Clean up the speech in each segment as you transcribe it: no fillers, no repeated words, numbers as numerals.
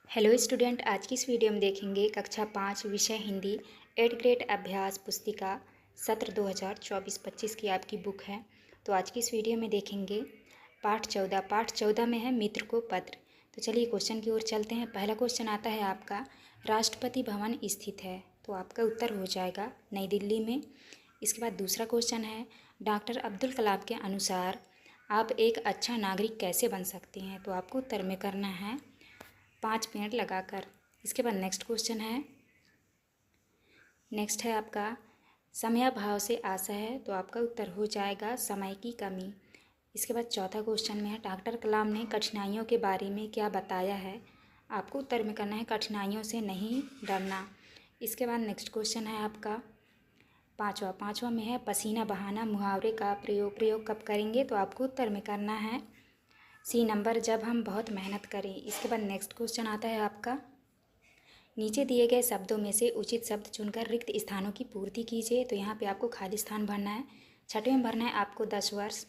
Hello student, आज की इस वीडियो में देखेंगे कक्षा 5 विषय हिंदी 8 ग्रेड अभ्यास पुस्तिका सत्र 2024-25 की आपकी बुक है। तो आज की इस वीडियो में देखेंगे पाठ 14 में है मित्र को पत्र। तो चलिए क्वेश्चन की ओर चलते हैं। पहला क्वेश्चन आता है आपका, राष्ट्रपति भवन स्थित है, तो आपका उत्तर हो जाएगा नई दिल्ली में। इसके बाद दूसरा क्वेश्चन है, डॉक्टर अब्दुल कलाम के अनुसार आप एक अच्छा नागरिक कैसे बन सकते हैं, तो आपको उत्तर में करना है 5 मिनट लगाकर। इसके बाद नेक्स्ट है आपका, समयाभाव से आशा है, तो आपका उत्तर हो जाएगा समय की कमी। इसके बाद चौथा क्वेश्चन में है, डॉक्टर कलाम ने कठिनाइयों के बारे में क्या बताया है, आपको उत्तर में करना है कठिनाइयों से नहीं डरना। इसके बाद नेक्स्ट क्वेश्चन है आपका पाँचवा में है, पसीना बहाना मुहावरे का प्रयोग कब करेंगे, तो आपको उत्तर में करना है सी नंबर, जब हम बहुत मेहनत करें। इसके बाद नेक्स्ट क्वेश्चन आता है आपका, नीचे दिए गए शब्दों में से उचित शब्द चुनकर रिक्त स्थानों की पूर्ति कीजिए। तो यहाँ पे आपको खाली स्थान भरना है। छठवें में भरना है आपको 10 वर्ष।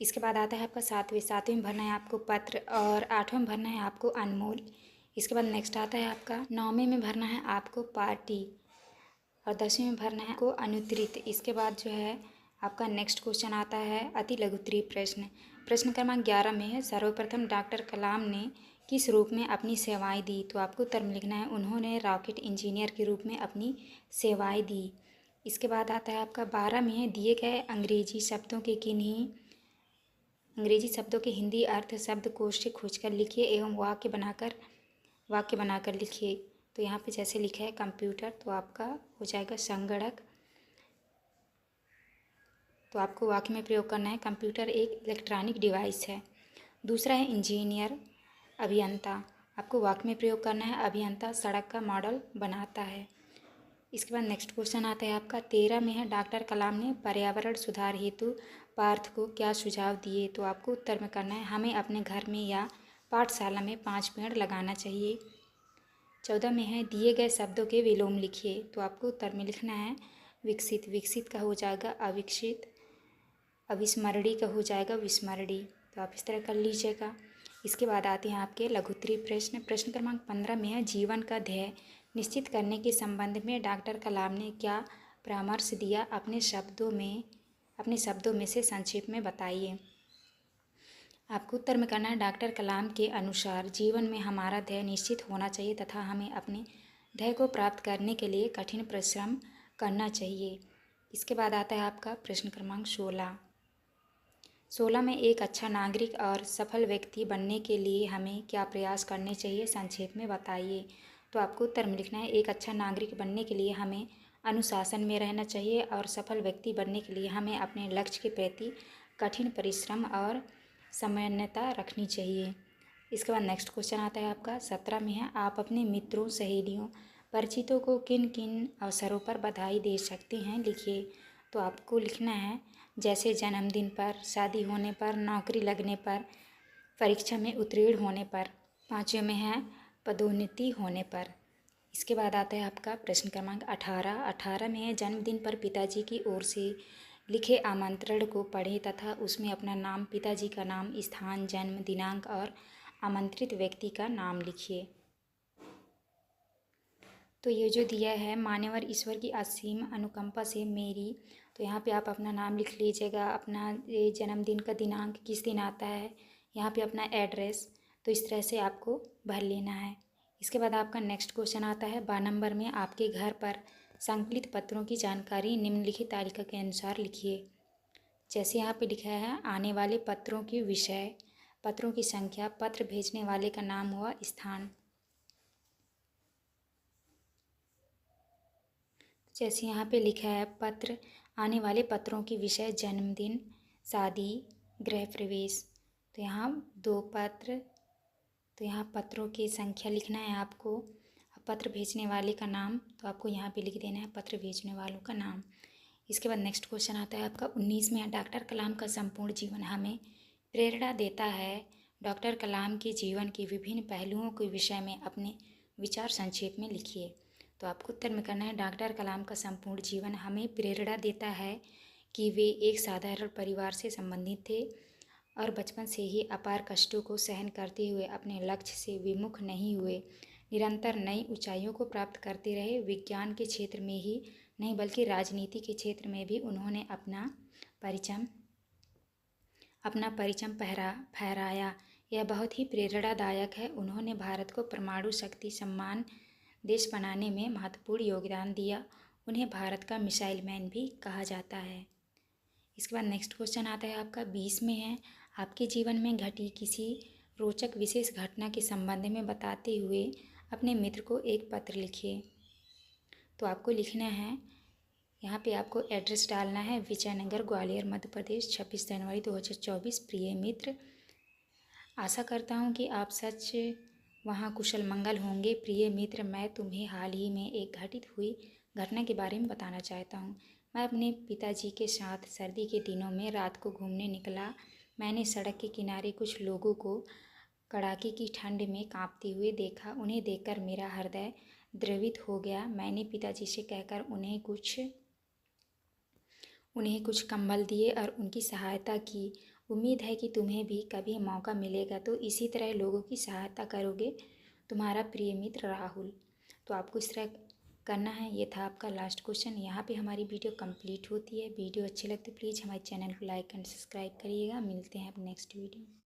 इसके बाद आता है आपका सातवें में भरना है आपको पत्र, और 8वें में भरना है आपको अनमोल। इसके बाद नेक्स्ट आता है आपका 9वें में भरना है आपको पार्टी, और 10वें में भरना है आपको अनुत्तरित। इसके बाद जो है आपका नेक्स्ट क्वेश्चन आता है अति लघुत्तरीय प्रश्न। प्रश्न क्रमांक 11 में है, सर्वप्रथम डॉक्टर कलाम ने किस रूप में अपनी सेवाएं दी, तो आपको उत्तर में लिखना है उन्होंने रॉकेट इंजीनियर के रूप में अपनी सेवाएं दी। इसके बाद आता है आपका 12 में है, दिए गए अंग्रेजी शब्दों के हिंदी अर्थ शब्दकोश से खोजकर लिखिए एवं वाक्य बनाकर लिखिए। तो यहाँ पे जैसे लिखा है कंप्यूटर, तो आपका हो जाएगा संगणक, तो आपको वाक्य में प्रयोग करना है कंप्यूटर एक इलेक्ट्रॉनिक डिवाइस है। दूसरा है इंजीनियर अभियंता, आपको वाक्य में प्रयोग करना है अभियंता सड़क का मॉडल बनाता है। इसके बाद नेक्स्ट क्वेश्चन आता है आपका 13 में है, डॉक्टर कलाम ने पर्यावरण सुधार हेतु पार्थ को क्या सुझाव दिए, तो आपको उत्तर में करना है हमें अपने घर में या पाठशाला में 5 पेड़ लगाना चाहिए। 14 में है, दिए गए शब्दों के विलोम लिखिए, तो आपको उत्तर में लिखना है विकसित का हो जाएगा अविकसित, अविस्मरणीय का हो जाएगा विस्मरणीय। तो आप इस तरह कर लीजिएगा। इसके बाद आते हैं आपके लघुत्तरीय प्रश्न। प्रश्न क्रमांक 15 में है, जीवन का ध्येय निश्चित करने के संबंध में डॉक्टर कलाम ने क्या परामर्श दिया, अपने शब्दों में से संक्षेप में बताइए। आपको उत्तर में करना है डॉक्टर कलाम के अनुसार जीवन में हमारा ध्येय निश्चित होना चाहिए तथा हमें अपने ध्येय को प्राप्त करने के लिए कठिन परिश्रम करना चाहिए। इसके बाद आता है आपका प्रश्न क्रमांक 16 में एक अच्छा नागरिक और सफल व्यक्ति बनने के लिए हमें क्या प्रयास करने चाहिए, संक्षेप में बताइए। तो आपको उत्तर में लिखना है एक अच्छा नागरिक बनने के लिए हमें अनुशासन में रहना चाहिए, और सफल व्यक्ति बनने के लिए हमें अपने लक्ष्य के प्रति कठिन परिश्रम और समन्वयता रखनी चाहिए। इसके बाद नेक्स्ट क्वेश्चन आता है आपका 17 में है, आप अपने मित्रों सहेलियों परिचितों को किन किन अवसरों पर बधाई दे सकते हैं, लिखिए। तो आपको लिखना है जैसे जन्मदिन पर, शादी होने पर, नौकरी लगने पर, परीक्षा में उत्तीर्ण होने पर। 5वें में है पदोन्नति होने पर। इसके बाद आता है आपका प्रश्न क्रमांक 18 में है, जन्मदिन पर पिताजी की ओर से लिखे आमंत्रण को पढ़ें तथा उसमें अपना नाम, पिताजी का नाम, स्थान, जन्म दिनांक और आमंत्रित व्यक्ति का नाम लिखिए। तो ये जो दिया है, मान्यवर ईश्वर की असीम अनुकंपा से मेरी, तो यहाँ पे आप अपना नाम लिख लीजिएगा, अपना ये जन्मदिन का दिनांक किस दिन आता है, यहाँ पे अपना एड्रेस, तो इस तरह से आपको भर लेना है। इसके बाद आपका नेक्स्ट क्वेश्चन आता है 12 नंबर में, आपके घर पर संकलित पत्रों की जानकारी निम्नलिखित तालिका के अनुसार लिखिए। जैसे यहाँ पे लिखा है आने वाले पत्रों की विषय, पत्रों की संख्या, पत्र भेजने वाले का नाम हुआ स्थान। जैसे यहाँ पे लिखा है पत्र, आने वाले पत्रों की विषय जन्मदिन, शादी, गृह प्रवेश, तो यहाँ 2 पत्र, तो यहाँ पत्रों की संख्या लिखना है आपको। पत्र भेजने वाले का नाम, तो आपको यहाँ पे लिख देना है पत्र भेजने वालों का नाम। इसके बाद नेक्स्ट क्वेश्चन आता है आपका 19 में, डॉक्टर कलाम का संपूर्ण जीवन हमें प्रेरणा देता है। डॉक्टर कलाम के जीवन के विभिन्न पहलुओं के विषय में अपने विचार संक्षेप में लिखिए। तो आपको उत्तर में करना है डॉक्टर कलाम का संपूर्ण जीवन हमें प्रेरणा देता है कि वे एक साधारण परिवार से संबंधित थे और बचपन से ही अपार कष्टों को सहन करते हुए अपने लक्ष्य से विमुख नहीं हुए, निरंतर नई ऊंचाइयों को प्राप्त करते रहे। विज्ञान के क्षेत्र में ही नहीं बल्कि राजनीति के क्षेत्र में भी उन्होंने अपना परिचम फहराया। यह बहुत ही प्रेरणादायक है। उन्होंने भारत को परमाणु शक्ति सम्मान देश बनाने में महत्वपूर्ण योगदान दिया। उन्हें भारत का मिसाइल मैन भी कहा जाता है। इसके बाद नेक्स्ट क्वेश्चन आता है आपका 20 में है, आपके जीवन में घटी किसी रोचक विशेष घटना के संबंध में बताते हुए अपने मित्र को एक पत्र लिखिए। तो आपको लिखना है, यहाँ पे आपको एड्रेस डालना है विजयनगर ग्वालियर मध्य प्रदेश 26 जनवरी 2024। प्रिय मित्र, आशा करता हूँ कि आप सच वहाँ कुशल मंगल होंगे। प्रिय मित्र, मैं तुम्हें हाल ही में एक घटित हुई घटना के बारे में बताना चाहता हूँ। मैं अपने पिताजी के साथ सर्दी के दिनों में रात को घूमने निकला। मैंने सड़क के किनारे कुछ लोगों को कड़ाके की ठंड में कांपते हुए देखा। उन्हें देखकर मेरा हृदय द्रवित हो गया। मैंने पिताजी से कहकर उन्हें कुछ कंबल दिए और उनकी सहायता की। उम्मीद है कि तुम्हें भी कभी मौका मिलेगा तो इसी तरह लोगों की सहायता करोगे। तुम्हारा प्रिय मित्र राहुल। तो आपको इस तरह करना है। ये था आपका लास्ट क्वेश्चन। यहाँ पे हमारी वीडियो कंप्लीट होती है। वीडियो अच्छी लगती है प्लीज़ हमारे चैनल को लाइक एंड सब्सक्राइब करिएगा। मिलते हैं अब नेक्स्ट वीडियो।